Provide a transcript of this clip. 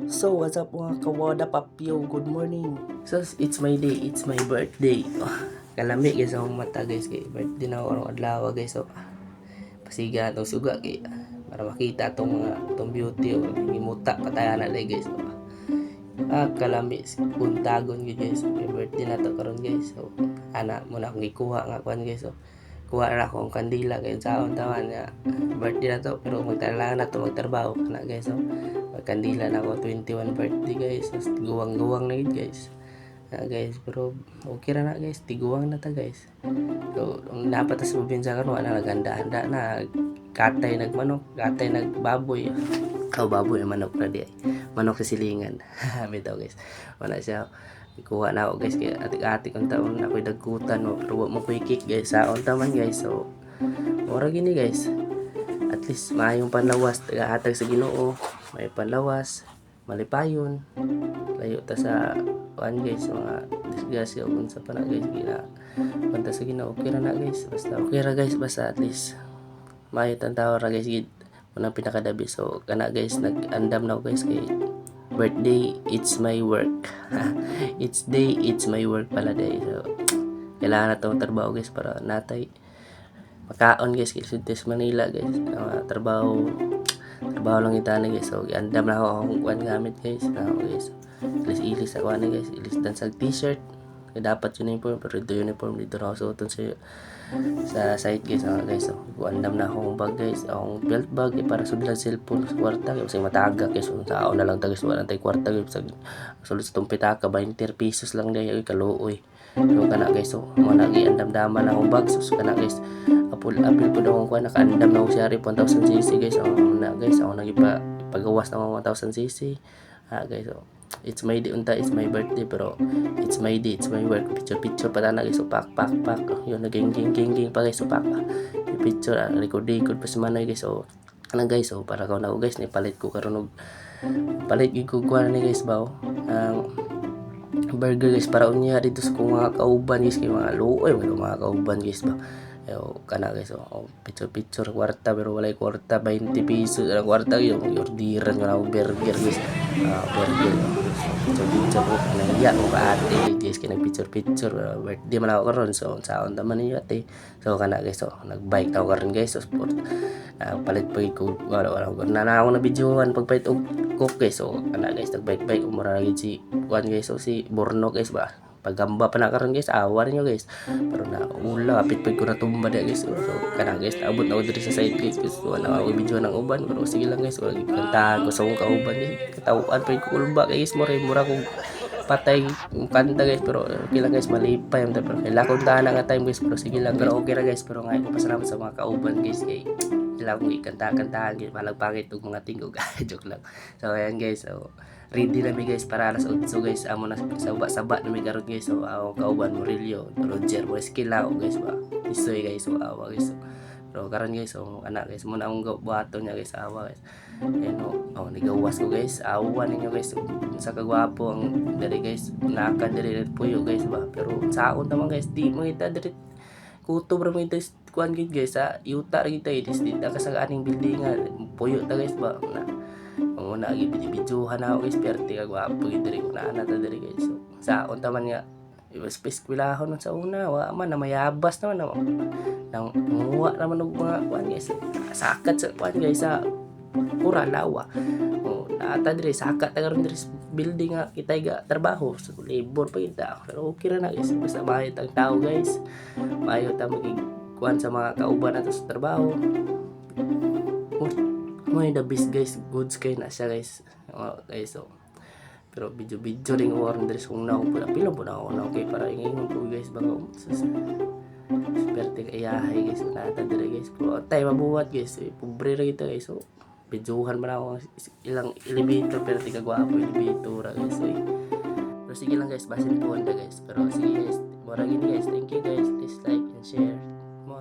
So, what's up mga kawada papyo? Good morning. So, it's my day. It's my birthday. Kalami guys akong mata guys. Kay birthday na ako karong adlaw guys. So, pasiga itong suga kay para makita itong mga itong beauty o imuta patayan na guys. So, kalami buntagon guys. May birthday na to karon guys. So, ana mo na akong gikuha nga kuan guys. So, kuha na akong kandila kay saon taman nga birthday na to pero magtalangan na to magtrabaho na guys. So, kandila na ako 21 birthday guys. So, guwang-guwang na yun guys. Guys, pero okay ra na guys, tiguang na ta guys. So, dapat sa probinsya karon na naganda-handa na katay nagmanok, katay nagbaboy. Baboy manok na di ay. Manok sa silingan. Bitaw guys. Wala siya. Kuha na ako guys kaya atik-atik ang taon na ako'y dagkutan no. Pero mo ko'y kick guys. Saon taman guys. So, ora gini guys. At least maayong panlawas tagahatag sa Ginoo. May panlawas, malipayon. Layo ta sa kuan guys, mga disgrasya o sa pana guys gina. Panta sa Ginoo okay ra na guys. Basta okay ra guys basta at least maayo tan tawo ra guys gid. Unang pinakadabi so kana guys nag-andam na ako guys kay birthday it's my work. It's my work pala day. So kailangan na to trabaho guys para natay makaon guys kasi sa Manila guys. Trabaho lang itana guys. So andam na ako akong kuan gamit guys. Guys. Ilis ako na guys. Ilis dan sa t-shirt. Dapat uniform pero ito uniform dito na ako suoton sa site guys. Guys. So andam na akong bag guys. Akong belt bag para sa bilang cellphone sa kwarta kasi mataga guys. So taon na lang tagas wala tay kwarta guys. Sulod sa tumpitaka 20 pesos lang day kaluoy. So kana guys. So mo nagi andam-dama na akong bag. So kana guys. Apil po daw akong kuha nakaandam na ako siya 1,000cc guys. Na guys ako nagipagawas na ako 1,000cc. Guys, so it's my day unta, it's my birthday pero it's my day, it's my work. Picture pa na guys. So pak yun naging ging pa guys. So pak picture record pa sa manay guys. So ano guys, so para ko na ako guys ni palit ko karon og palit gid ko kuha ni guys baw burger guys para unya dito sa kong mga kauban guys kay mga luoy mga kauban guys ba. Kana guys, picture kwarta pero walay kwarta 20 pesos ang kwarta yung ordiran ko na burger guys. Burger picture ko naiya mo ka ate guys kay nagpicture birthday man ako karon so saon taman niyo ate. So kana guys, so nagbike na ako karon guys. So sport palit pa ko wala na ako na videohan pagpait og cook guys. So kana guys nagbike umura gid si kuan guys. So si Borno guys ba pagamba pa na karon guys, awa niyo guys. Pero na ula apit ko na tumba da guys. So kana guys naabot na ko diri sa site guys. So wala ako video ng uban pero sige lang guys. Kantahan ko sa akong kauban guys. Katawaan pa ko ulba guys. Mura ko patay kanta guys pero okay lang guys malipay pero kailangan ko na nga time guys pero sige lang pero okay ra guys pero ngayon ko pasalamat sa mga kauban guys kay kailangan ko ikanta-kantahan guys malagpangit og mga tingog. Joke lang. So ayan guys. So ready na mi guys para alas 8 guys amo na saba na mi karon guys. So ako kauban Murillo Roger boys kilao guys ba isoy guys. So awa guys. So karon guys so anak guys mo na akong buhaton niya guys awa guys. Nigawas ko guys awa ninyo guys sa kagwapo ang diri guys naka diri puyo guys ba pero saon naman guys di mo kita diri kuto bro mo ito kuan guys sa yuta ra kita is dito ka sa aning building puyo ta guys ba na muna gibidyohan ako guys perte ka gwapo gid diri ko na ta diri guys. So saon taman nga space kwilahon sa una wa man na mayabas naman nang muwa naman og mga kuan guys sakat sa kuan guys sa pura lawa. Ata diri sakat ta karon diri building nga kita ga trabaho so labor pa kita pero okay ra na guys basta mahit ang tao guys mayo ta magig kuan sa mga kauban nato sa trabaho. Mo the best guys goods kay na siya guys. Guys so pero video ring war diri sa una ko pila po na ako na okay para ingon po guys baka swerte kay yahay guys na ta diri guys pero tay mabuhat guys pobre ra kita guys. So videohan man ako ilang elevator pero tiga gwapo elevator guys. So pero sige lang guys basin po guys pero sige guys mura gini guys thank you guys please like and share mo.